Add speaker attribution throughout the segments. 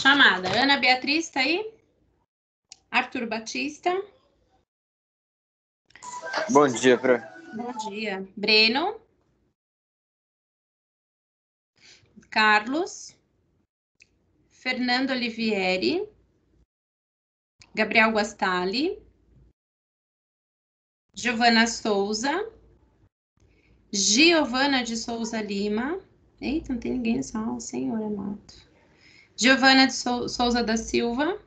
Speaker 1: Chamada. Ana Beatriz, tá aí? Arthur Batista.
Speaker 2: Bom dia, Pro.
Speaker 1: Bom dia. Breno. Carlos. Fernando Olivieri. Gabriel Guastali. Giovana Souza. Giovana de Souza Lima. Eita, não tem ninguém nessa aula, senhor amado. Giovana de Souza da Silva.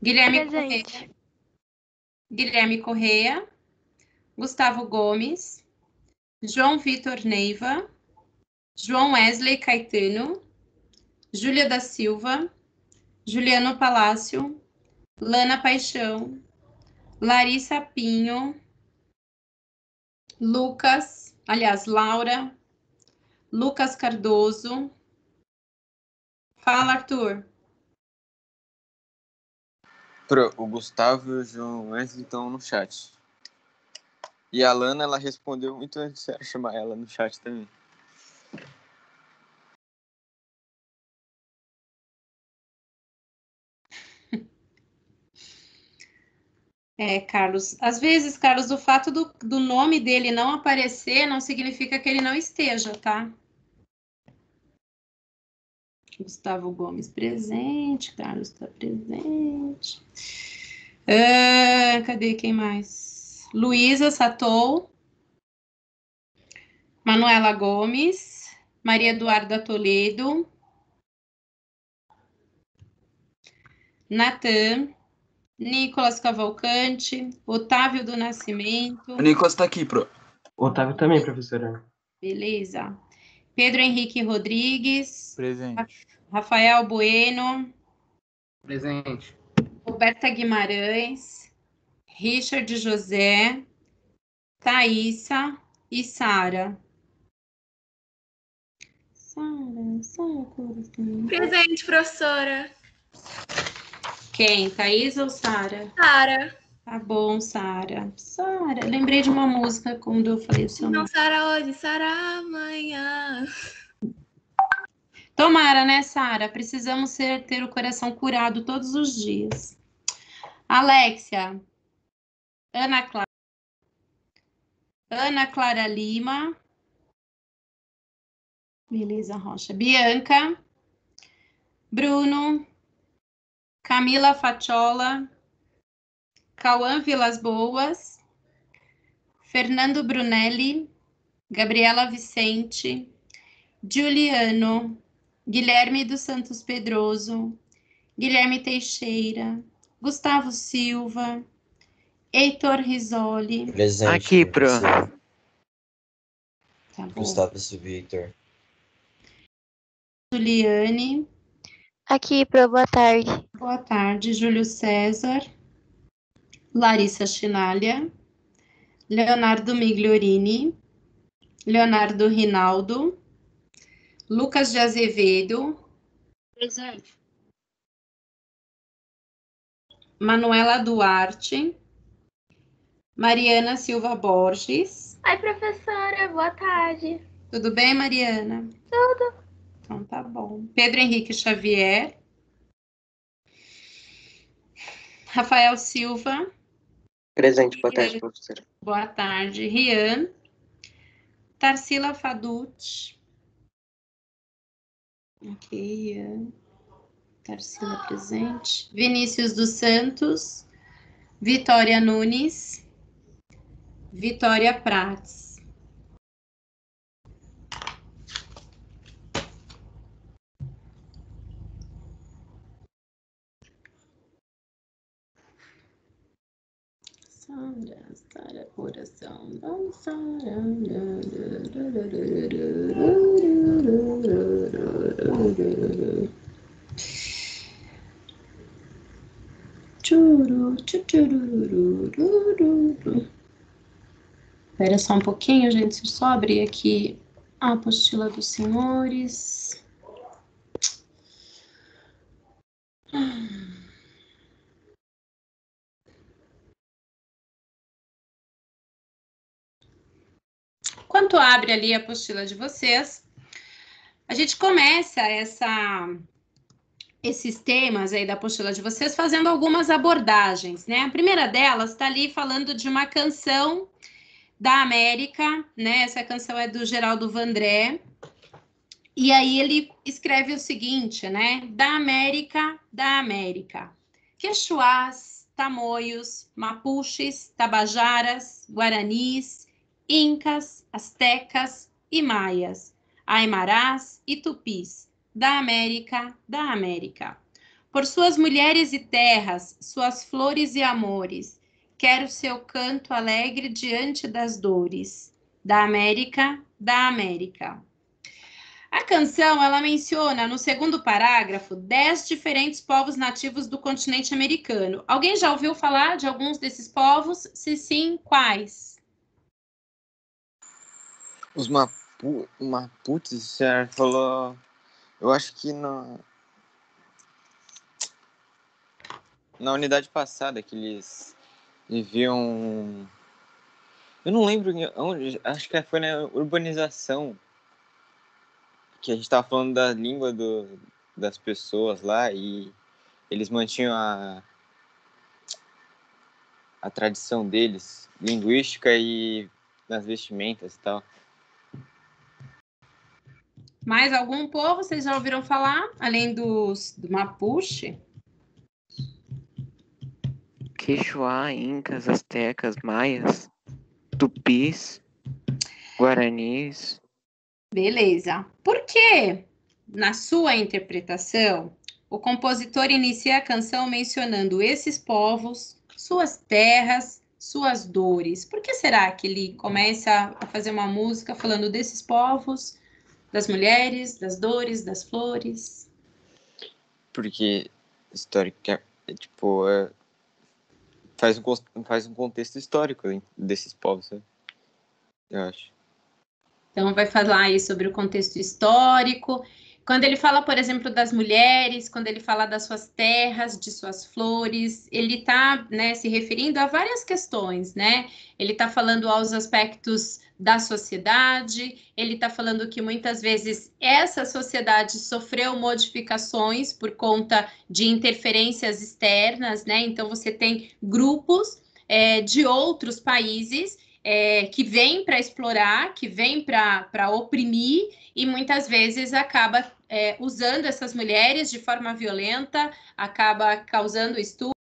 Speaker 1: Guilherme Correia. Guilherme Correia. Gustavo Gomes. João Vitor Neiva. João Wesley Caetano. Júlia da Silva. Juliano Palácio. Lana Paixão. Larissa Pinho. Lucas, aliás, Laura. Lucas Cardoso. Fala, Arthur.
Speaker 2: Pro, o Gustavo e o João Wesley estão no chat. E a Lana, ela respondeu muito antes de chamar ela no chat também.
Speaker 1: Carlos, às vezes, Carlos, o fato do nome dele não aparecer não significa que ele não esteja, tá? Gustavo Gomes presente, Carlos está presente. Cadê quem mais? Luísa Satou. Manuela Gomes. Maria Eduarda Toledo. Natan. Nicolas Cavalcante. Otávio do Nascimento.
Speaker 2: O Nicolas tá aqui, Pro.
Speaker 3: Otávio também, professora.
Speaker 1: Beleza. Pedro Henrique Rodrigues.
Speaker 2: Presente.
Speaker 1: Rafael Bueno.
Speaker 3: Presente.
Speaker 1: Roberta Guimarães. Richard José. Thaísa e Sara. Sara, coração.
Speaker 4: Presente, professora.
Speaker 1: Quem? Thaís ou Sara?
Speaker 4: Sara.
Speaker 1: Tá bom, Sara. Sara, lembrei de uma música quando eu falei o seu
Speaker 4: Não
Speaker 1: nome.
Speaker 4: Sara hoje, Sara amanhã.
Speaker 1: Tomara, né, Sara? Precisamos ter o coração curado todos os dias. Alexia. Ana Clara Lima. Beleza Rocha. Bianca. Bruno. Camila Faciola. Cauã Vilas Boas. Fernando Brunelli. Gabriela Vicente. Juliano. Guilherme dos Santos Pedroso. Guilherme Teixeira. Gustavo Silva. Heitor Risoli.
Speaker 5: Presente.
Speaker 2: Aqui, Pro.
Speaker 1: Tá bom.
Speaker 5: Gustavo Victor.
Speaker 1: Juliane.
Speaker 6: Aqui, Pro, boa tarde.
Speaker 1: Boa tarde. Júlio César. Larissa Chinalha. Leonardo Migliorini. Leonardo Rinaldo. Lucas de Azevedo.
Speaker 6: Presente.
Speaker 1: Manuela Duarte. Mariana Silva Borges.
Speaker 4: Ai, professora, boa tarde.
Speaker 1: Tudo bem, Mariana?
Speaker 4: Tudo.
Speaker 1: Então tá bom. Pedro Henrique Xavier. Rafael Silva.
Speaker 3: Presente, boa tarde, professora.
Speaker 1: Boa tarde. Rian. Tarsila Faducci. Ok, Rian. Tarsila presente. Vinícius dos Santos. Vitória Nunes. Vitória Prats. Sara, coração, não Sara. Espera só um pouquinho, gente. Deixa eu só abrir aqui a apostila dos senhores. Enquanto abre ali a apostila de vocês, a gente começa essa esses temas aí da apostila de vocês fazendo algumas abordagens, né? A primeira delas está ali falando de uma canção da América, né? Essa canção é do Geraldo Vandré. E aí ele escreve o seguinte, né? Da América. Quechuás, tamoios, mapuches, tabajaras, guaranis, incas, astecas e maias, aimarás e tupis, da América. Por suas mulheres e terras, suas flores e amores, quero seu canto alegre diante das dores, da América. A canção, ela menciona no segundo parágrafo 10 diferentes povos nativos do continente americano. Alguém já ouviu falar de alguns desses povos? Se sim, quais?
Speaker 2: Os Mapuches, você falou. Eu acho que na unidade passada que eles viviam. Eu não lembro onde, acho que foi na urbanização que a gente estava falando da língua das pessoas lá e eles mantinham a tradição deles, linguística e nas vestimentas e tal.
Speaker 1: Mais algum povo vocês já ouviram falar, além do Mapuche?
Speaker 5: Quechua, Incas, Astecas, Maias, Tupis, Guaranis.
Speaker 1: Beleza. Por que, na sua interpretação, o compositor inicia a canção mencionando esses povos, suas terras, suas dores? Por que será que ele começa a fazer uma música falando desses povos, das mulheres, das dores, das flores?
Speaker 2: Porque histórica, faz um contexto histórico desses povos, sabe? Eu acho.
Speaker 1: Então, vai falar aí sobre o contexto histórico. Quando ele fala, por exemplo, das mulheres, quando ele fala das suas terras, de suas flores, ele está, né, se referindo a várias questões, né? Ele está falando aos aspectos da sociedade, ele está falando que muitas vezes essa sociedade sofreu modificações por conta de interferências externas, né? Então, você tem grupos de outros países que vem para explorar, que vem para oprimir e muitas vezes acaba usando essas mulheres de forma violenta, acaba causando estupro,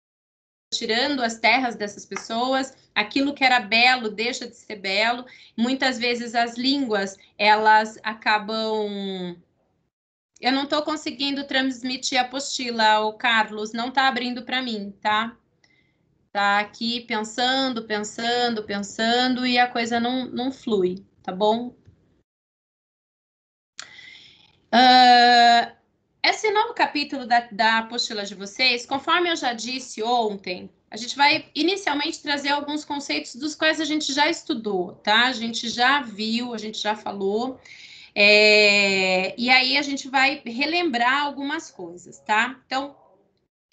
Speaker 1: tirando as terras dessas pessoas, aquilo que era belo deixa de ser belo, muitas vezes as línguas, elas acabam... Eu não estou conseguindo transmitir a apostila, o Carlos, não está abrindo para mim, tá? Tá aqui pensando e a coisa não flui, tá bom? Esse novo capítulo da apostila de vocês, conforme eu já disse ontem, a gente vai inicialmente trazer alguns conceitos dos quais a gente já estudou, tá? A gente já viu, a gente já falou, e aí a gente vai relembrar algumas coisas, tá? Então,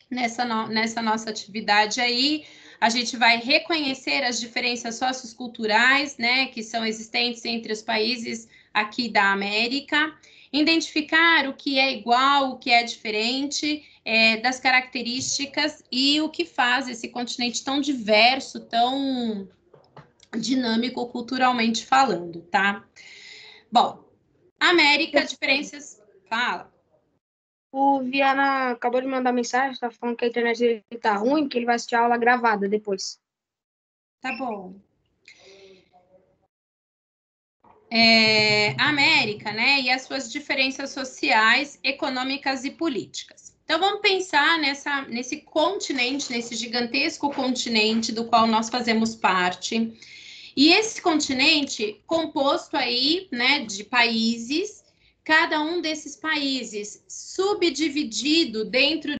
Speaker 1: nessa nossa atividade aí, a gente vai reconhecer as diferenças socioculturais, né, que são existentes entre os países aqui da América, identificar o que é igual, o que é diferente, das características e o que faz esse continente tão diverso, tão dinâmico culturalmente falando, tá? Bom, América, diferenças... Fala.
Speaker 7: O Viana acabou de mandar mensagem, tá falando que a internet dele tá ruim, que ele vai assistir a aula gravada depois.
Speaker 1: Tá bom. A América, né, e as suas diferenças sociais, econômicas e políticas. Então, vamos pensar nesse continente, nesse gigantesco continente do qual nós fazemos parte. E esse continente composto aí, né, de países, cada um desses países subdividido dentro do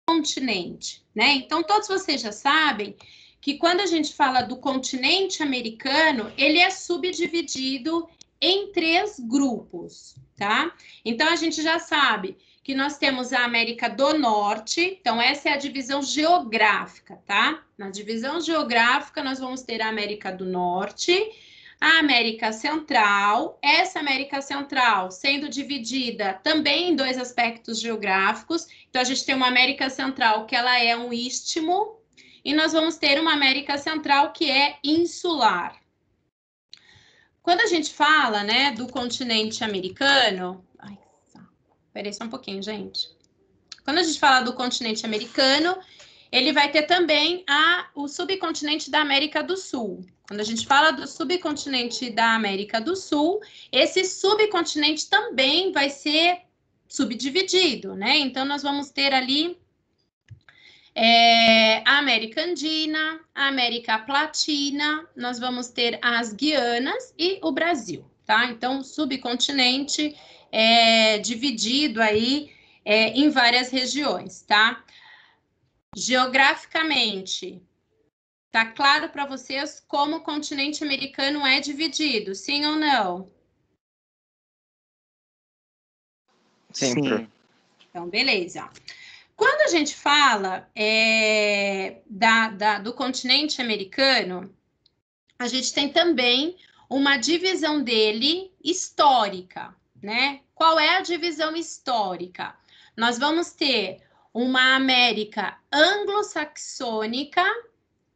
Speaker 1: continente, né? Então, todos vocês já sabem que quando a gente fala do continente americano, ele é subdividido em 3 grupos, tá? Então, a gente já sabe que nós temos a América do Norte, então essa é a divisão geográfica, tá? Na divisão geográfica, nós vamos ter a América do Norte, a América Central, essa América Central sendo dividida também em 2 aspectos geográficos. Então, a gente tem uma América Central que ela é um istmo, e nós vamos ter uma América Central que é insular. Quando a gente fala, né, do continente americano... Ai, peraí só um pouquinho, gente. Quando a gente fala do continente americano, ele vai ter também o subcontinente da América do Sul. Quando a gente fala do subcontinente da América do Sul, esse subcontinente também vai ser subdividido, né? Então, nós vamos ter ali a América Andina, a América Platina, nós vamos ter as Guianas e o Brasil, tá? Então, o subcontinente é dividido aí em várias regiões, tá? Geograficamente, tá claro para vocês como o continente americano é dividido, sim ou não?
Speaker 2: Sim.
Speaker 1: Então, beleza. Quando a gente fala do continente americano, a gente tem também uma divisão dele histórica, né? Qual é a divisão histórica? Nós vamos ter uma América anglo-saxônica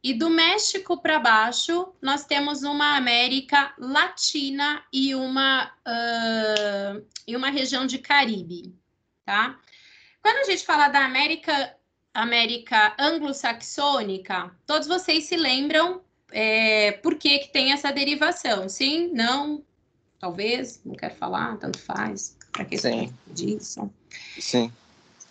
Speaker 1: e do México para baixo, nós temos uma América Latina e uma região de Caribe, tá? Quando a gente fala da América anglo-saxônica, todos vocês se lembram por que tem essa derivação? Sim? Não? Talvez? Não quero falar? Tanto faz? Para que disso?
Speaker 2: Sim.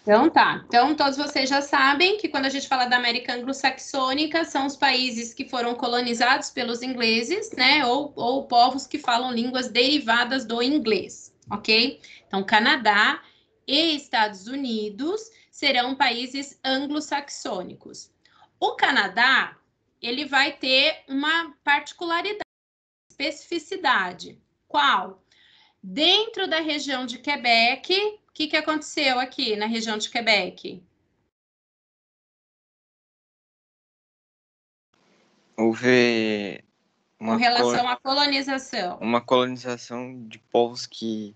Speaker 1: Então, tá. Então, todos vocês já sabem que quando a gente fala da América anglo-saxônica, são os países que foram colonizados pelos ingleses, né? Ou povos que falam línguas derivadas do inglês, ok? Então, Canadá e Estados Unidos serão países anglo-saxônicos. O Canadá, ele vai ter uma particularidade, especificidade. Qual? Dentro da região de Quebec, o que aconteceu aqui na região de Quebec?
Speaker 2: Houve
Speaker 1: com relação à colonização.
Speaker 2: Uma colonização de povos que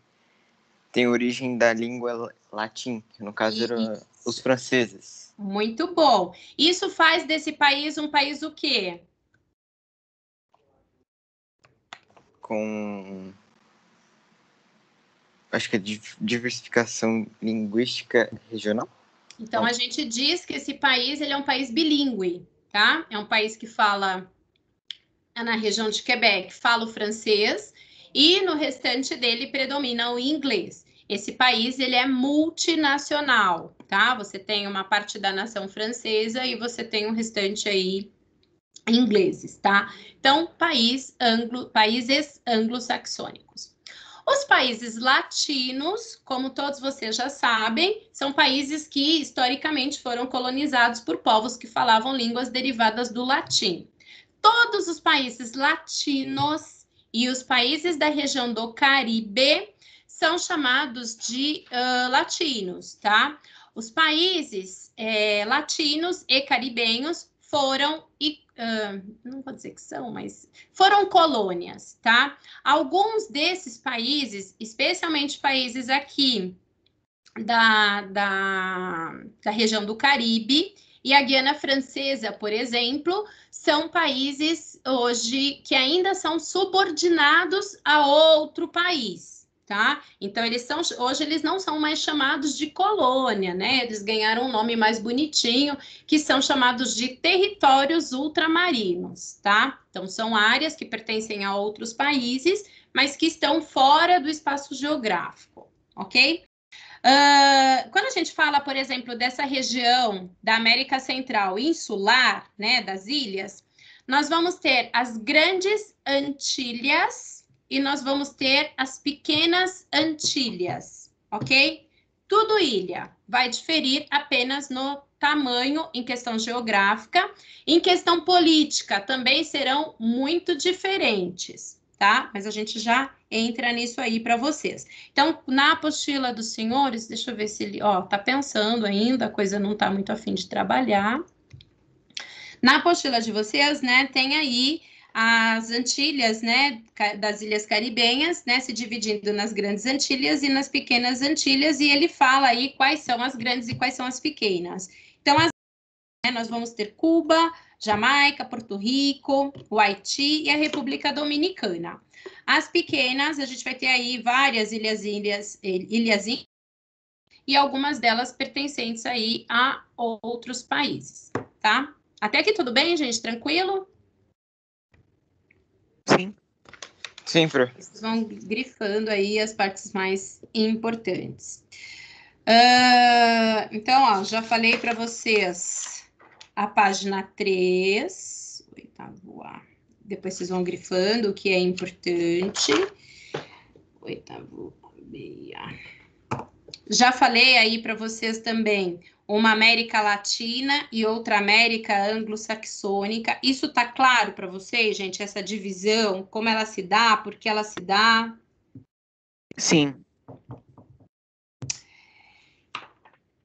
Speaker 2: têm origem da língua latim, que no caso eram os franceses.
Speaker 1: Muito bom. Isso faz desse país um país o quê?
Speaker 2: Com... acho que é diversificação linguística regional.
Speaker 1: Então, a gente diz que esse país ele é um país bilíngue, tá? É um país que fala, na região de Quebec, fala o francês, e no restante dele predomina o inglês. Esse país, ele é multinacional, tá? Você tem uma parte da nação francesa e você tem o restante aí ingleses, tá? Então, países anglo-saxônicos. Os países latinos, como todos vocês já sabem, são países que historicamente foram colonizados por povos que falavam línguas derivadas do latim. Todos os países latinos e os países da região do Caribe são chamados de latinos, tá? Os países latinos e caribenhos foram não vou dizer que são, mas foram colônias, tá? Alguns desses países, especialmente países aqui da região do Caribe e a Guiana Francesa, por exemplo, são países hoje que ainda são subordinados a outro país. Tá? Então, hoje eles não são mais chamados de colônia, né? Eles ganharam um nome mais bonitinho, que são chamados de territórios ultramarinos, tá? Então, são áreas que pertencem a outros países, mas que estão fora do espaço geográfico, ok? Quando a gente fala, por exemplo, dessa região da América Central insular, né, das ilhas, nós vamos ter as Grandes Antilhas, e nós vamos ter as Pequenas Antilhas, ok? Tudo ilha, vai diferir apenas no tamanho em questão geográfica. Em questão política, também serão muito diferentes, tá? Mas a gente já entra nisso aí para vocês. Então, na apostila dos senhores, deixa eu ver se ele, tá pensando ainda, a coisa não tá muito a fim de trabalhar. Na apostila de vocês, né, tem aí as Antilhas, né, das Ilhas Caribenhas, né, se dividindo nas Grandes Antilhas e nas Pequenas Antilhas, e ele fala aí quais são as grandes e quais são as pequenas. Então, nós vamos ter Cuba, Jamaica, Porto Rico, o Haiti e a República Dominicana. As pequenas, a gente vai ter aí várias ilhas e algumas delas pertencentes aí a outros países, tá? Até aqui tudo bem, gente? Tranquilo?
Speaker 5: Sim.
Speaker 2: Sim, Pro.
Speaker 1: Vocês vão grifando aí as partes mais importantes. Então, ó, já falei para vocês a página 3, oitavo A. Depois vocês vão grifando o que é importante. Oitavo B. Já falei aí para vocês também uma América Latina e outra América anglo-saxônica. Isso tá claro para vocês, gente? Essa divisão, como ela se dá, por que ela se dá?
Speaker 5: Sim.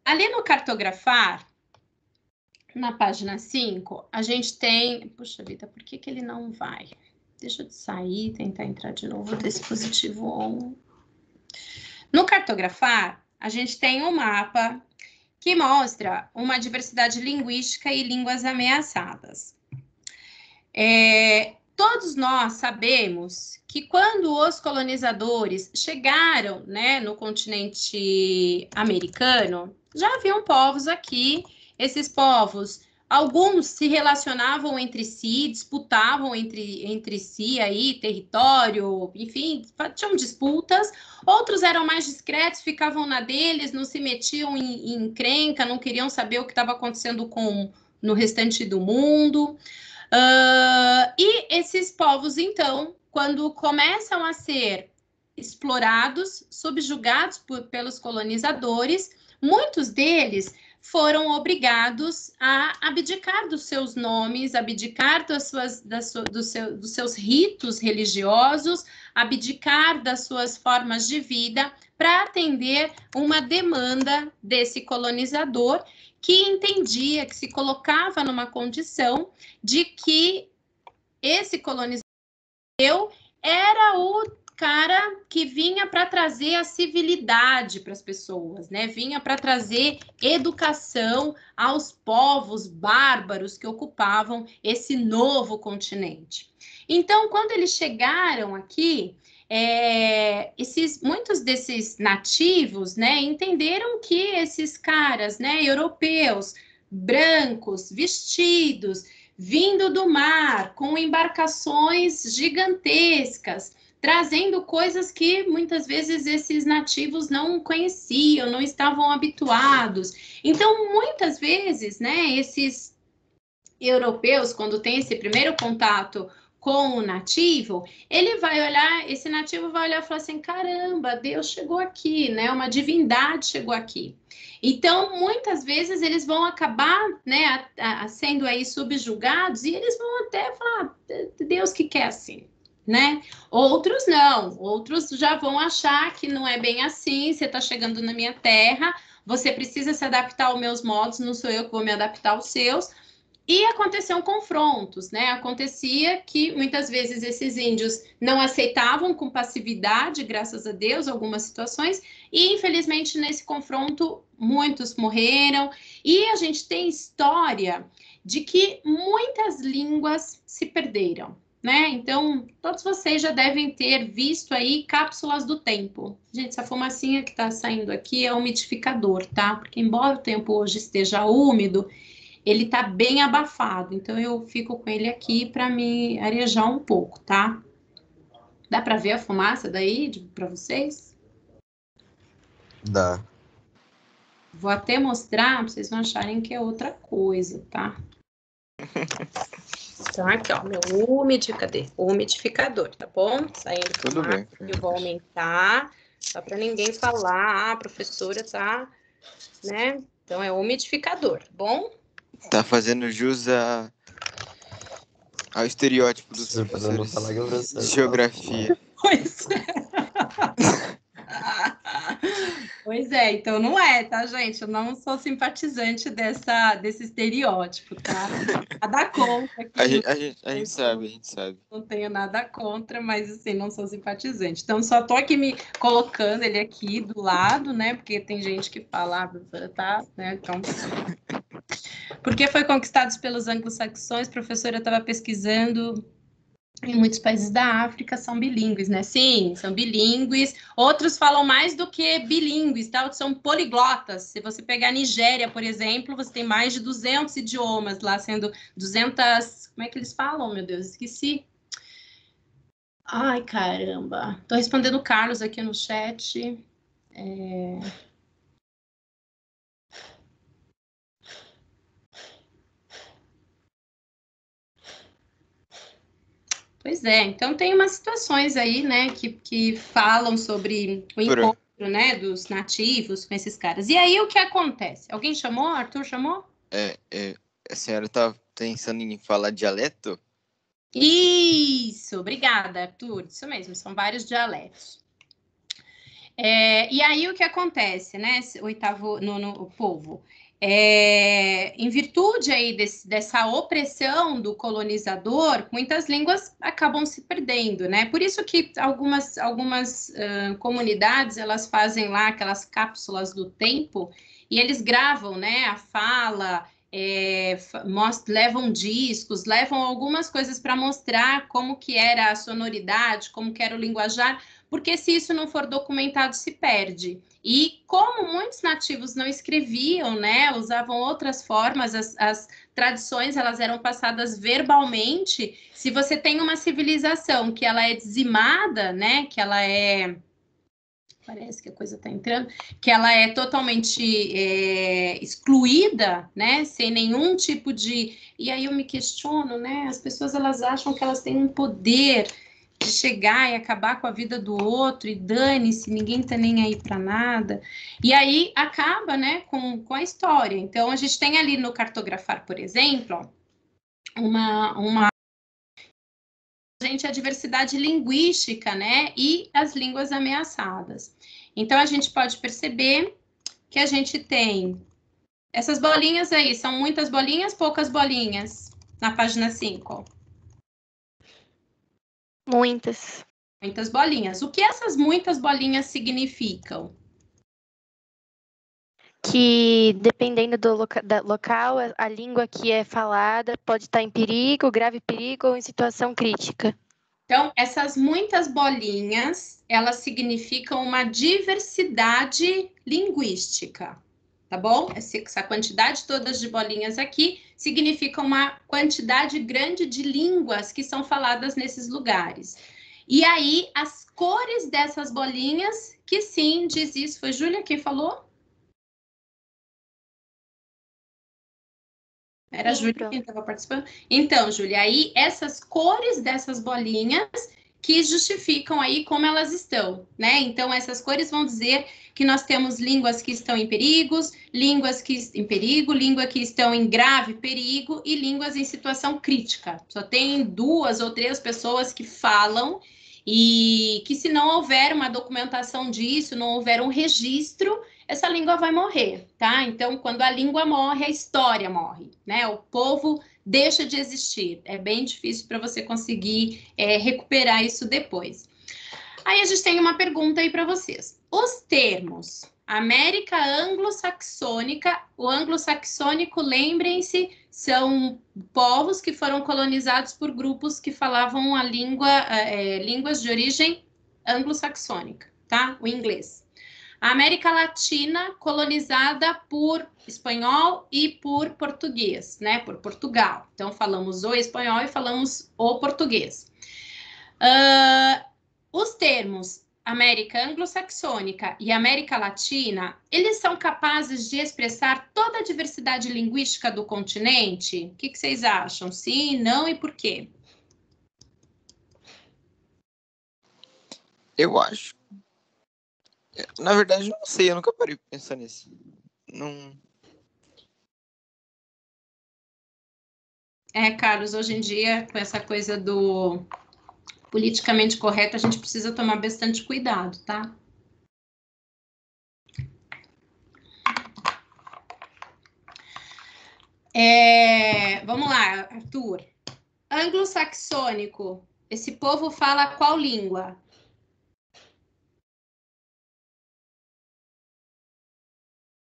Speaker 1: Ali no cartografar, na página 5, a gente tem... Puxa vida, por que ele não vai? Deixa eu sair, tentar entrar de novo desse dispositivo on. No cartografar, a gente tem um mapa que mostra uma diversidade linguística e línguas ameaçadas. Todos nós sabemos que quando os colonizadores chegaram, né, no continente americano, já haviam povos aqui. Esses povos, alguns se relacionavam entre si, disputavam entre si aí território, enfim, tinham disputas. Outros eram mais discretos, ficavam na deles, não se metiam em encrenca, não queriam saber o que estava acontecendo no restante do mundo. E esses povos, então, quando começam a ser explorados, subjugados pelos colonizadores, muitos deles foram obrigados a abdicar dos seus nomes, abdicar dos seus ritos religiosos, abdicar das suas formas de vida para atender uma demanda desse colonizador que entendia, que se colocava numa condição de que esse colonizador era o cara que vinha para trazer a civilidade para as pessoas, né? Vinha para trazer educação aos povos bárbaros que ocupavam esse novo continente. Então, quando eles chegaram aqui, muitos desses nativos, né, entenderam que esses caras, né, europeus, brancos, vestidos, vindo do mar, com embarcações gigantescas, trazendo coisas que muitas vezes esses nativos não conheciam, não estavam habituados. Então, muitas vezes, né, esses europeus, quando tem esse primeiro contato com o nativo, esse nativo vai olhar e falar assim, caramba, Deus chegou aqui, né, uma divindade chegou aqui. Então, muitas vezes, eles vão acabar, né, sendo aí subjugados e eles vão até falar, Deus que quer assim, né? Outros não, outros já vão achar que não é bem assim, você está chegando na minha terra, você precisa se adaptar aos meus modos, não sou eu que vou me adaptar aos seus. E aconteciam confrontos, né? Acontecia que muitas vezes esses índios não aceitavam com passividade, graças a Deus, algumas situações, e infelizmente nesse confronto muitos morreram. E a gente tem história de que muitas línguas se perderam, né? Então, todos vocês já devem ter visto aí cápsulas do tempo. Gente, essa fumacinha que tá saindo aqui é umidificador, tá? Porque embora o tempo hoje esteja úmido, ele tá bem abafado, então eu fico com ele aqui para me arejar um pouco, tá? Dá para ver a fumaça daí para vocês?
Speaker 8: Dá.
Speaker 1: Vou até mostrar para vocês não acharem que é outra coisa, tá? Então, aqui, ó, meu umidificador, tá bom? Saindo
Speaker 2: Tudo bem.
Speaker 1: Eu vou aumentar, só para ninguém falar, a professora tá, né? Então, é umidificador, tá bom?
Speaker 2: Tá fazendo jus ao estereótipo dos professores de geografia.
Speaker 1: Pois é. Pois Pois é, então não é, tá, gente? Eu não sou simpatizante desse estereótipo, tá? Nada contra.
Speaker 2: A gente sabe.
Speaker 1: Não tenho nada contra, mas assim, não sou simpatizante. Então, só tô aqui me colocando ele aqui do lado, né? Porque tem gente que fala, tá, né? Então, porque foi conquistados pelos anglo-saxões, professora, eu estava pesquisando. Em muitos países da África são bilíngues, né? Sim, são bilíngues. Outros falam mais do que bilíngues, tá? São poliglotas. Se você pegar a Nigéria, por exemplo, você tem mais de 200 idiomas lá, sendo 200... Como é que eles falam, meu Deus? Esqueci. Ai, caramba. Tô respondendo o Carlos aqui no chat. Pois é, então tem umas situações aí, né, que falam sobre o encontro, né, dos nativos com esses caras. E aí o que acontece? Alguém chamou? Arthur chamou?
Speaker 2: A senhora tá pensando em falar dialeto?
Speaker 1: Isso, obrigada, Arthur. Isso mesmo, são vários dialetos. E aí o que acontece, né, oitavo, nono povo? Em virtude aí dessa opressão do colonizador, muitas línguas acabam se perdendo, né? Por isso que algumas comunidades, elas fazem lá aquelas cápsulas do tempo e eles gravam, né, a fala, levam discos, levam algumas coisas para mostrar como que era a sonoridade, como que era o linguajar, porque se isso não for documentado, se perde. E como muitos nativos não escreviam, né, usavam outras formas, as tradições, elas eram passadas verbalmente. Se você tem uma civilização que ela é dizimada, né, que ela é... Parece que a coisa está entrando, que ela é totalmente excluída, né, sem nenhum tipo de... E aí eu me questiono, né, as pessoas, elas acham que elas têm um poder de chegar e acabar com a vida do outro, e dane-se, ninguém tá nem aí para nada. E aí acaba, né, com a história. Então, a gente tem ali no Cartografar, por exemplo, a diversidade linguística, né, e as línguas ameaçadas. Então, a gente pode perceber que a gente tem essas bolinhas aí, são muitas bolinhas, poucas bolinhas, na página 5.
Speaker 6: Muitas.
Speaker 1: Muitas bolinhas. O que essas muitas bolinhas significam?
Speaker 6: Que dependendo do local, a língua que é falada pode estar em perigo, grave perigo ou em situação crítica.
Speaker 1: Então, essas muitas bolinhas, elas significam uma diversidade linguística, tá bom? Essa quantidade toda de bolinhas aqui significa uma quantidade grande de línguas que são faladas nesses lugares. E aí, as cores dessas bolinhas, que sim, diz isso. Foi Júlia quem falou? Era a Júlia quem estava participando? Então, Júlia, aí essas cores dessas bolinhas que justificam aí como elas estão, né? Então, essas cores vão dizer que nós temos línguas que estão em perigos, línguas que em perigo, língua que estão em grave perigo e línguas em situação crítica. Só tem 2 ou 3 pessoas que falam, e que se não houver uma documentação disso, não houver um registro, essa língua vai morrer, tá? Então, quando a língua morre, a história morre, né? O povo deixa de existir. É bem difícil para você conseguir recuperar isso depois. Aí a gente tem uma pergunta aí para vocês. Os termos América anglo-saxônica, o anglo-saxônico, lembrem-se, são povos que foram colonizados por grupos que falavam a línguas de origem anglo-saxônica, tá? O inglês. A América Latina, colonizada por espanhol e por português, né? Por Portugal. Então, falamos o espanhol e falamos o português. Os termos América anglo-saxônica e América Latina, eles são capazes de expressar toda a diversidade linguística do continente? O que vocês acham? Sim, não e por quê?
Speaker 2: Eu acho. Na verdade, não sei, eu nunca parei pra pensar nisso. Não.
Speaker 1: Carlos, hoje em dia, com essa coisa do politicamente correto, a gente precisa tomar bastante cuidado, tá? Vamos lá, Arthur. Anglo-saxônico. Esse povo fala qual língua?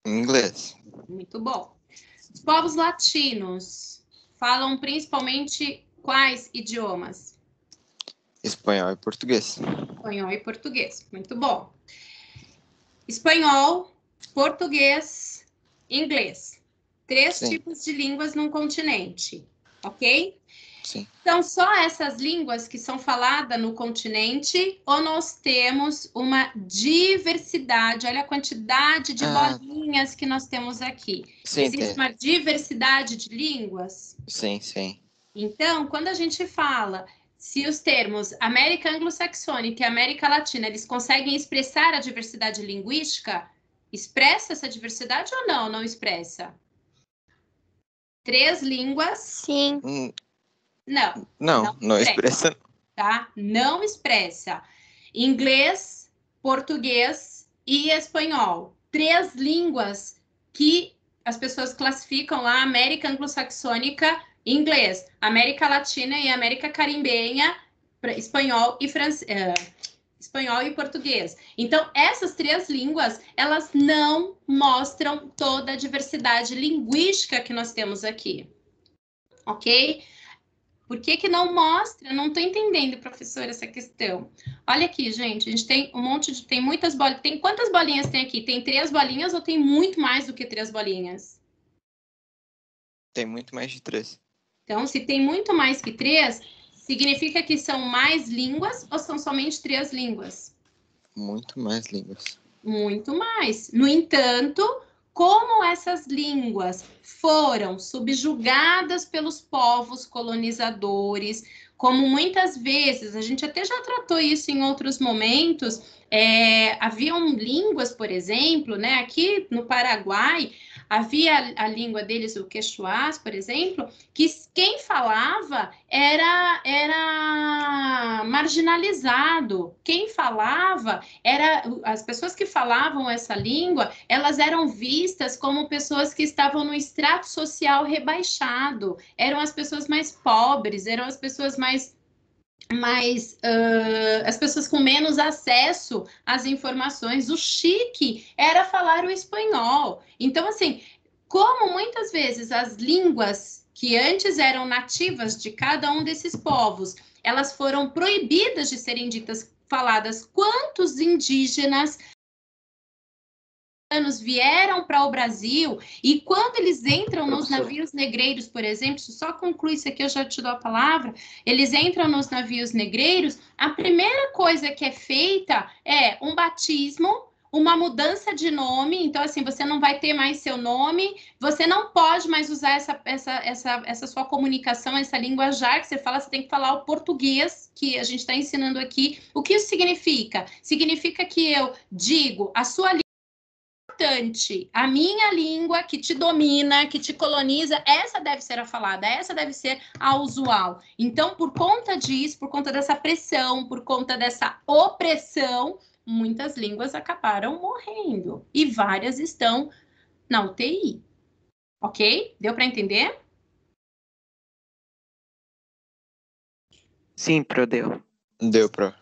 Speaker 2: Inglês.
Speaker 1: Muito bom. Os povos latinos falam principalmente quais idiomas?
Speaker 2: Espanhol e português.
Speaker 1: Espanhol e português. Muito bom. Espanhol, português, inglês. 3
Speaker 2: Sim.
Speaker 1: tipos de línguas num continente, ok?
Speaker 2: Sim.
Speaker 1: São só essas línguas que são faladas no continente ou nós temos uma diversidade? Olha a quantidade de bolinhas que nós temos aqui.
Speaker 2: Sim,
Speaker 1: Existe uma diversidade de línguas?
Speaker 2: Sim.
Speaker 1: Então, quando a gente fala, se os termos América Anglo-Saxônica e América Latina, eles conseguem expressar a diversidade linguística, expressa essa diversidade ou não? Não expressa? 3 línguas?
Speaker 6: Sim.
Speaker 2: Não expressa.
Speaker 1: Tá? Não expressa. Inglês, português e espanhol. 3 línguas que as pessoas classificam lá, América Anglo-Saxônica, inglês, América Latina e América Caribenha, espanhol e espanhol e português. Então, essas 3 línguas, elas não mostram toda a diversidade linguística que nós temos aqui. Ok? Por que não mostra? Não estou entendendo, professor, essa questão. Olha aqui, gente, a gente tem tem muitas bolinhas. Tem quantas bolinhas tem aqui? Tem 3 bolinhas ou tem muito mais do que 3 bolinhas?
Speaker 2: Tem muito mais de 3.
Speaker 1: Então, se tem muito mais que 3, significa que são mais línguas ou são somente 3 línguas?
Speaker 2: Muito mais línguas.
Speaker 1: Muito mais. No entanto, como essas línguas foram subjugadas pelos povos colonizadores, como muitas vezes, a gente até já tratou isso em outros momentos, haviam línguas, por exemplo, né, aqui no Paraguai, havia a língua deles, o quechua, por exemplo, que quem falava era marginalizado. Quem falava as pessoas que falavam essa língua, elas eram vistas como pessoas que estavam no extrato social rebaixado, eram as pessoas mais pobres, eram as pessoas as pessoas com menos acesso às informações. O chique era falar o espanhol. Então, assim, como muitas vezes as línguas que antes eram nativas de cada um desses povos, elas foram proibidas de serem ditas, faladas, quantos indígenas vieram para o Brasil e quando eles entram nos navios negreiros, por exemplo, só concluir isso aqui, eu já te dou a palavra, eles entram nos navios negreiros, a primeira coisa que é feita é um batismo, uma mudança de nome, então assim, você não vai ter mais seu nome, você não pode mais usar essa sua comunicação, essa linguajar que você fala, você tem que falar o português, que a gente está ensinando aqui. O que isso significa? Significa que eu digo a sua a minha língua que te domina, que te coloniza, essa deve ser a falada, essa deve ser a usual. Então, por conta disso, por conta dessa pressão, por conta dessa opressão, muitas línguas acabaram morrendo e várias estão na UTI. Ok? Deu para entender?
Speaker 5: Sim, deu.
Speaker 2: Deu, pro.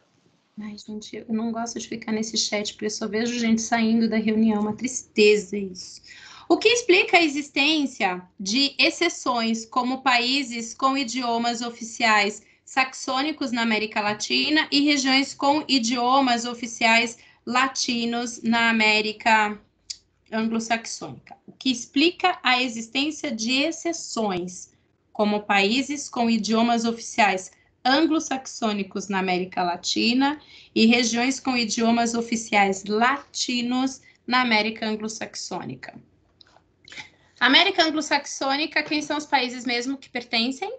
Speaker 1: Ai, gente, eu não gosto de ficar nesse chat, porque eu só vejo gente saindo da reunião, uma tristeza isso. O que explica a existência de exceções, como países com idiomas oficiais saxônicos na América Latina e regiões com idiomas oficiais latinos na América anglo-saxônica? O que explica a existência de exceções, como países com idiomas oficiais anglo-saxônicos na América Latina e regiões com idiomas oficiais latinos na América anglo-saxônica. América anglo-saxônica, quem são os países mesmo que pertencem?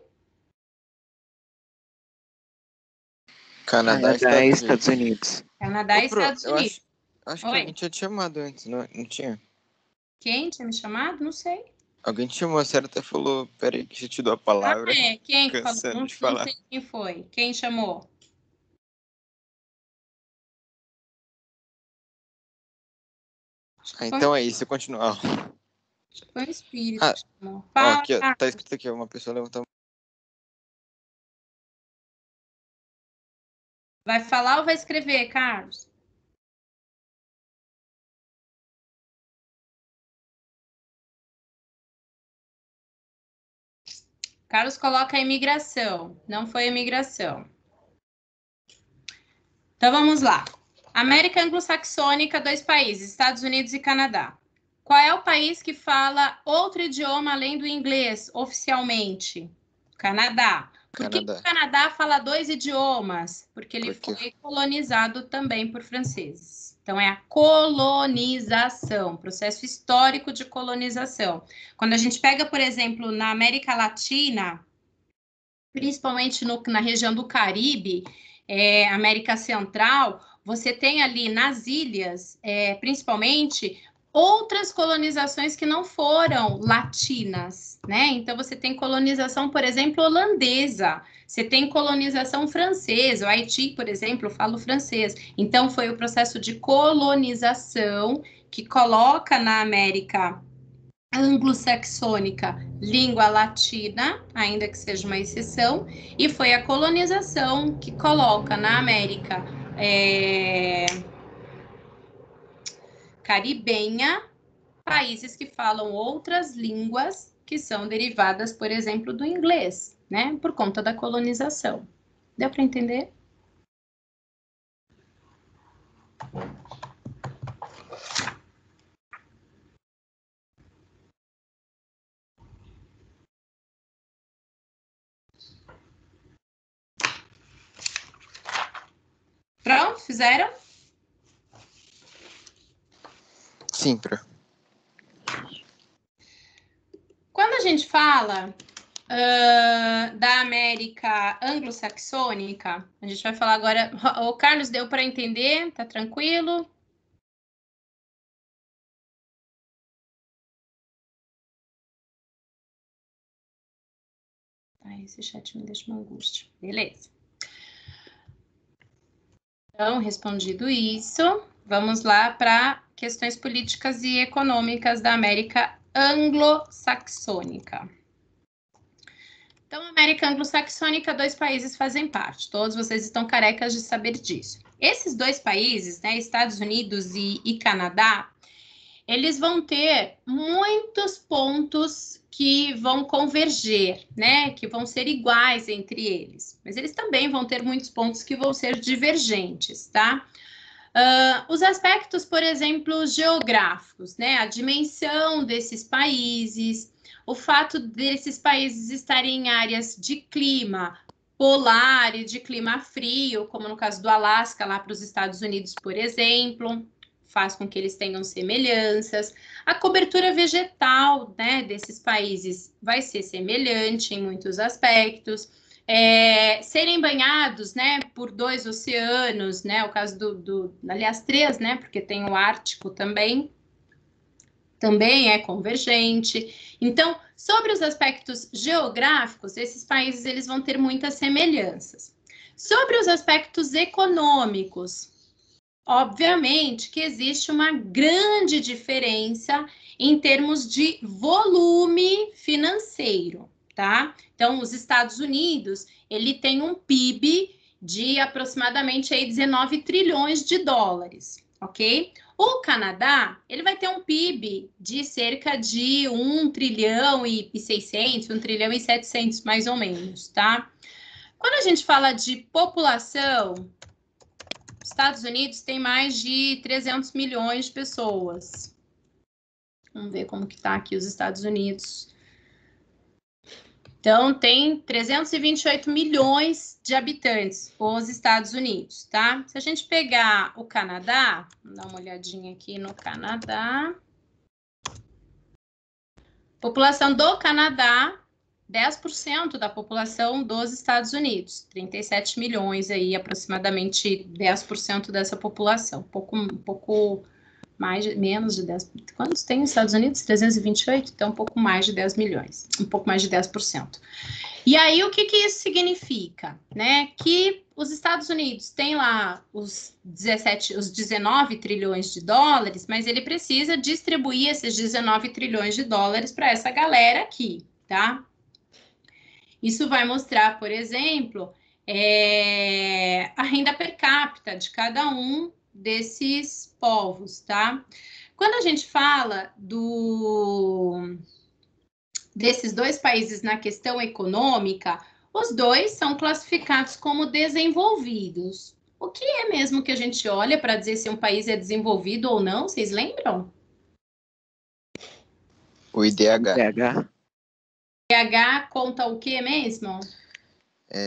Speaker 5: Canadá e Estados Unidos.
Speaker 1: Canadá e Estados Unidos.
Speaker 2: Acho que alguém tinha te chamado antes, não tinha?
Speaker 1: Quem tinha me chamado? Não sei.
Speaker 2: Alguém te chamou, a Sarah até falou, peraí que já te dou a palavra.
Speaker 1: Quem que falou? Não
Speaker 2: falar.
Speaker 1: sei quem foi. Quem chamou?
Speaker 2: Então é isso, continuar.
Speaker 1: Foi o espírito
Speaker 2: Ah,
Speaker 1: que chamou.
Speaker 2: Ó,
Speaker 1: Fala,
Speaker 2: aqui, ó, tá
Speaker 1: Carlos.
Speaker 2: escrito aqui, ó, uma pessoa levantou.
Speaker 1: Vai falar ou vai escrever, Carlos? Carlos coloca a imigração. Não foi a imigração. Então vamos lá. América anglo-saxônica, 2 países, Estados Unidos e Canadá. Qual é o país que fala outro idioma além do inglês, oficialmente? Canadá. Por que
Speaker 2: Canadá.
Speaker 1: o Canadá fala 2 idiomas? Porque ele
Speaker 2: Porque-
Speaker 1: foi colonizado também por franceses. Então, é a colonização, processo histórico de colonização. Quando a gente pega, por exemplo, na América Latina, principalmente na região do Caribe, América Central, você tem ali nas ilhas, principalmente, outras colonizações que não foram latinas, né? Então, você tem colonização, por exemplo, holandesa, você tem colonização francesa, o Haiti, por exemplo, fala o francês. Então, foi o processo de colonização que coloca na América anglo-saxônica, língua latina, ainda que seja uma exceção, e foi a colonização que coloca na América caribenha países que falam outras línguas que são derivadas, por exemplo, do inglês, né? Por conta da colonização. Deu para entender? Pronto? Fizeram?
Speaker 2: Sim, Pro.
Speaker 1: Quando a gente fala da América anglo-saxônica, a gente vai falar agora. O Carlos, deu para entender? Tá tranquilo? Ai, esse chat me deixa uma angústia. Beleza. Então, respondido isso, vamos lá para questões políticas e econômicas da América anglo-saxônica. Então, América anglo-saxônica, 2 países fazem parte. Todos vocês estão carecas de saber disso. Esses 2 países, né, Estados Unidos e Canadá, eles vão ter muitos pontos que vão converger, né, que vão ser iguais entre eles. Mas eles também vão ter muitos pontos que vão ser divergentes, tá? Os aspectos, por exemplo, geográficos, né, a dimensão desses países, o fato desses países estarem em áreas de clima polar e de clima frio, como no caso do Alasca, lá para os Estados Unidos, por exemplo, faz com que eles tenham semelhanças. A cobertura vegetal, né, desses países vai ser semelhante em muitos aspectos. Serem banhados, né, por 2 oceanos, né, o caso aliás, 3, né, porque tem o Ártico também é convergente. Então, sobre os aspectos geográficos, esses países eles vão ter muitas semelhanças. Sobre os aspectos econômicos, obviamente que existe uma grande diferença em termos de volume financeiro, tá? Então, os Estados Unidos, ele tem um PIB de aproximadamente aí 19 trilhões de dólares, ok? O Canadá, ele vai ter um PIB de cerca de 1 trilhão e 600, 1 trilhão e 700, mais ou menos, tá? Quando a gente fala de população, Estados Unidos tem mais de 300 milhões de pessoas. Vamos ver como que tá aqui os Estados Unidos. Então, tem 328 milhões de habitantes, os Estados Unidos, tá? Se a gente pegar o Canadá, vamos dar uma olhadinha aqui no Canadá. População do Canadá, 10% da população dos Estados Unidos, 37 milhões aí, aproximadamente 10% dessa população, um pouco mais, menos de 10. Quantos tem nos Estados Unidos? 328, então um pouco mais de 10 milhões, um pouco mais de 10%. E aí, o que isso significa? Né? Que os Estados Unidos têm lá os 19 trilhões de dólares, mas ele precisa distribuir esses 19 trilhões de dólares para essa galera aqui, tá? Isso vai mostrar, por exemplo, a renda per capita de cada um desses povos, tá? Quando a gente fala desses dois países na questão econômica, os dois são classificados como desenvolvidos. O que é mesmo que a gente olha para dizer se um país é desenvolvido ou não? Vocês lembram?
Speaker 2: O IDH.
Speaker 5: IDH.
Speaker 1: IDH conta o que mesmo?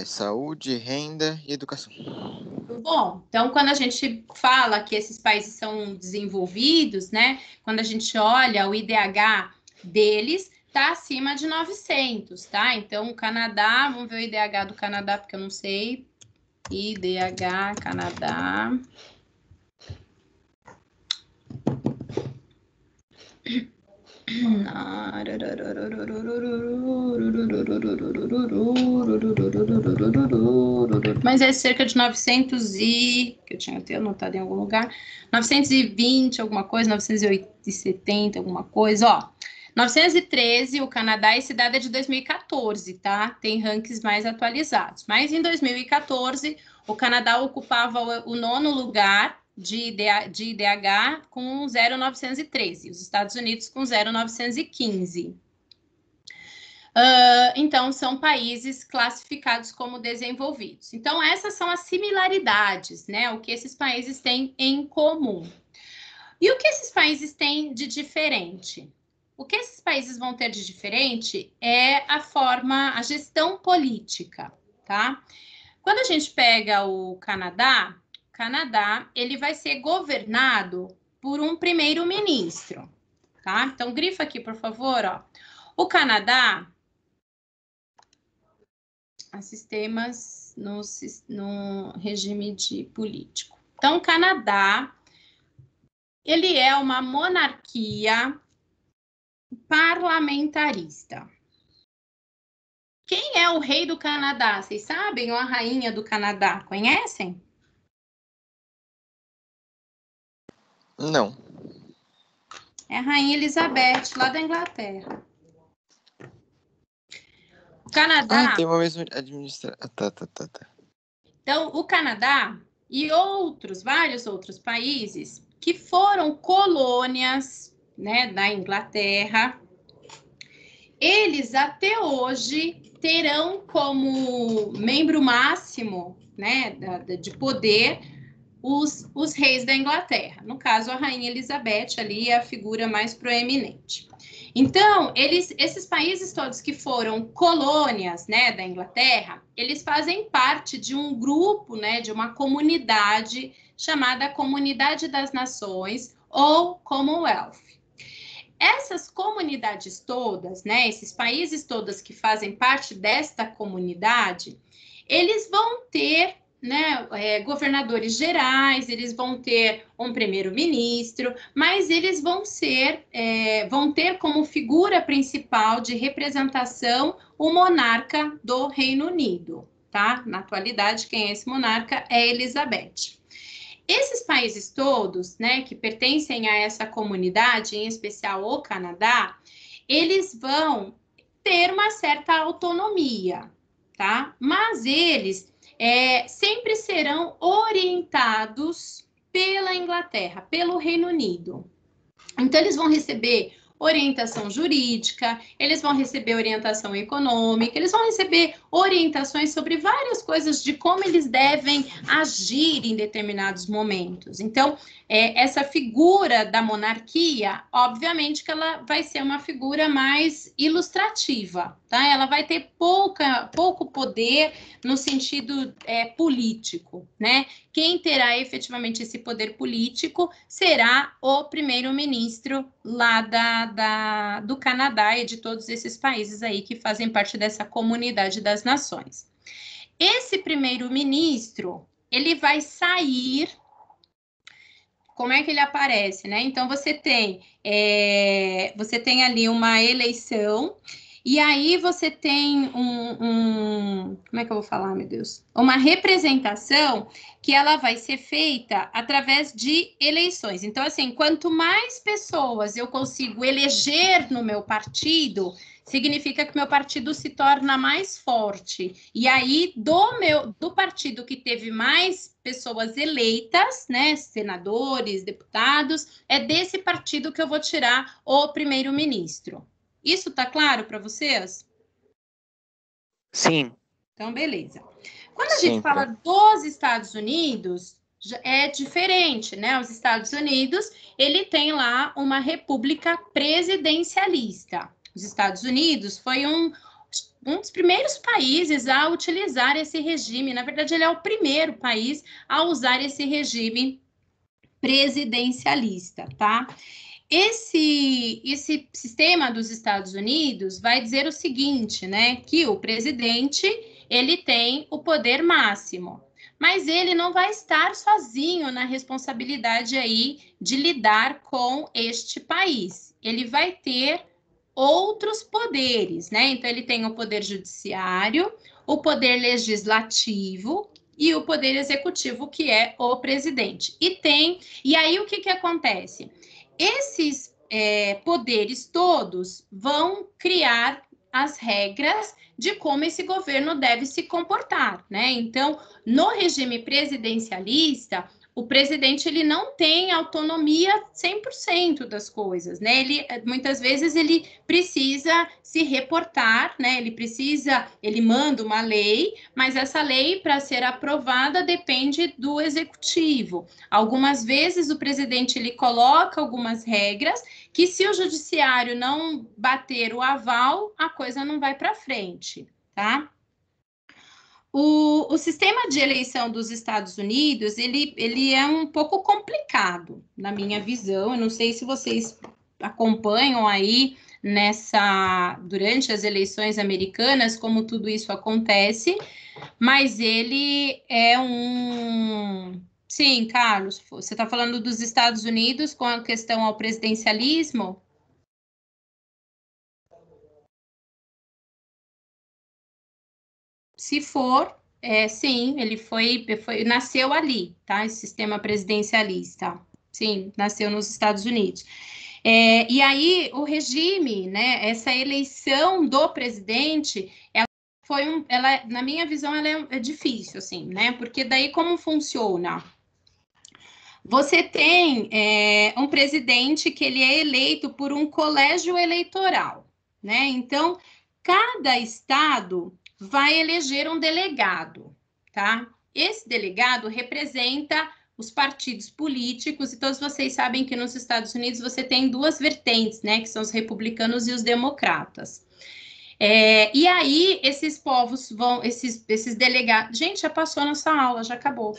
Speaker 2: Saúde, renda e educação.
Speaker 1: Bom, então quando a gente fala que esses países são desenvolvidos, né? Quando a gente olha o IDH deles, está acima de 900, tá? Então, o Canadá, vamos ver o IDH do Canadá, porque eu não sei. IDH, Canadá. Mas é cerca de 900 que eu tinha até anotado em algum lugar, 920 alguma coisa, 970 alguma coisa, ó. 913, o Canadá, esse dado é de 2014, tá? Tem rankings mais atualizados. Mas em 2014, o Canadá ocupava o 9º lugar de IDH com 0,913, os Estados Unidos com 0,915. Então, são países classificados como desenvolvidos. Então, essas são as similaridades, né? O que esses países têm em comum. E o que esses países têm de diferente? O que esses países vão ter de diferente é a gestão política, tá? Quando a gente pega o Canadá, ele vai ser governado por um primeiro-ministro, tá? Então, grifa aqui, por favor, ó. O Canadá, há sistemas no regime político. Então, o Canadá, ele é uma monarquia parlamentarista. Quem é o rei do Canadá? Vocês sabem? Ou a rainha do Canadá? Conhecem?
Speaker 2: Não.
Speaker 1: É a rainha Elizabeth, lá da Inglaterra. O Canadá...
Speaker 2: tem uma mesma administração. Tá.
Speaker 1: Então, o Canadá e vários outros países que foram colônias, né, da Inglaterra, eles até hoje terão como membro máximo, né, de poder os reis da Inglaterra. No caso, a rainha Elizabeth ali é a figura mais proeminente. Então, esses países todos que foram colônias, né, da Inglaterra, eles fazem parte de um grupo, né, de uma comunidade chamada Comunidade das Nações ou Commonwealth. Essas comunidades todas, né, esses países todos que fazem parte desta comunidade, eles vão ter, né, governadores gerais, eles vão ter um primeiro-ministro, mas eles vão ter como figura principal de representação o monarca do Reino Unido, tá? Na atualidade, quem é esse monarca é Elizabeth. Esses países todos, né, que pertencem a essa comunidade, em especial o Canadá, eles vão ter uma certa autonomia, tá? Mas eles sempre serão orientados pela Inglaterra, pelo Reino Unido. Então, eles vão receber orientação jurídica, eles vão receber orientação econômica, eles vão receber orientações sobre várias coisas de como eles devem agir em determinados momentos. Então, essa figura da monarquia, obviamente que ela vai ser uma figura mais ilustrativa, tá? Ela vai ter pouco poder no sentido político, né? Quem terá efetivamente esse poder político será o primeiro-ministro lá do Canadá e de todos esses países aí que fazem parte dessa comunidade das nações. Esse primeiro-ministro, ele vai sair... Como é que ele aparece, né? Então, você tem ali uma eleição E aí você tem como é que eu vou falar, meu Deus? Uma representação que ela vai ser feita através de eleições. Então, assim, quanto mais pessoas eu consigo eleger no meu partido, significa que meu partido se torna mais forte. E aí, do partido que teve mais pessoas eleitas, né, senadores, deputados, é desse partido que eu vou tirar o primeiro-ministro. Isso tá claro para vocês?
Speaker 5: Sim.
Speaker 1: Então, beleza. Quando a gente fala dos Estados Unidos, é diferente, né? Os Estados Unidos, ele tem lá uma república presidencialista. Os Estados Unidos foi um dos primeiros países a utilizar esse regime. Na verdade, ele é o primeiro país a usar esse regime presidencialista, tá? Esse sistema dos Estados Unidos vai dizer o seguinte, né? Que o presidente, ele tem o poder máximo, mas ele não vai estar sozinho na responsabilidade aí de lidar com este país. Ele vai ter outros poderes, né? Então, ele tem o poder judiciário, o poder legislativo e o poder executivo, que é o presidente. E aí, o que acontece? Esses poderes todos vão criar as regras de como esse governo deve se comportar, né? Então, no regime presidencialista, o presidente ele não tem autonomia 100% das coisas, né? Muitas vezes ele precisa se reportar, né? Ele manda uma lei, mas essa lei, para ser aprovada, depende do executivo. Algumas vezes o presidente ele coloca algumas regras que, se o judiciário não bater o aval, a coisa não vai para frente, tá? O sistema de eleição dos Estados Unidos, ele é um pouco complicado, na minha visão. Eu não sei se vocês acompanham aí durante as eleições americanas, como tudo isso acontece, mas ele é Sim, Carlos, você está falando dos Estados Unidos com a questão ao presidencialismo? Se for, sim, ele nasceu ali, tá? Esse sistema presidencialista. Sim, nasceu nos Estados Unidos. E aí, o regime, né? Essa eleição do presidente, na minha visão, ela é difícil, assim, né? Porque daí como funciona? Você tem um presidente que ele é eleito por um colégio eleitoral, né? Então, cada estado vai eleger um delegado, tá? Esse delegado representa os partidos políticos, e todos vocês sabem que nos Estados Unidos você tem duas vertentes, né? Que são os republicanos e os democratas. E aí, esses povos esses delegados... Gente, já passou a nossa aula, já acabou.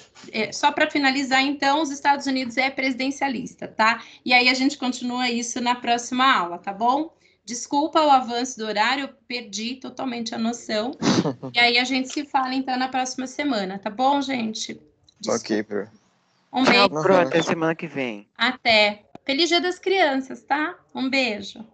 Speaker 1: Só para finalizar, então, os Estados Unidos é presidencialista, tá? E aí a gente continua isso na próxima aula, tá bom? Desculpa o avanço do horário, eu perdi totalmente a noção. E aí a gente se fala, então, na próxima semana, tá bom, gente? Desculpa.
Speaker 2: Ok, Pro.
Speaker 1: Um
Speaker 5: Tchau,
Speaker 1: beijo.
Speaker 5: Pro. Até semana que vem.
Speaker 1: Até. Feliz Dia das Crianças, tá? Um beijo.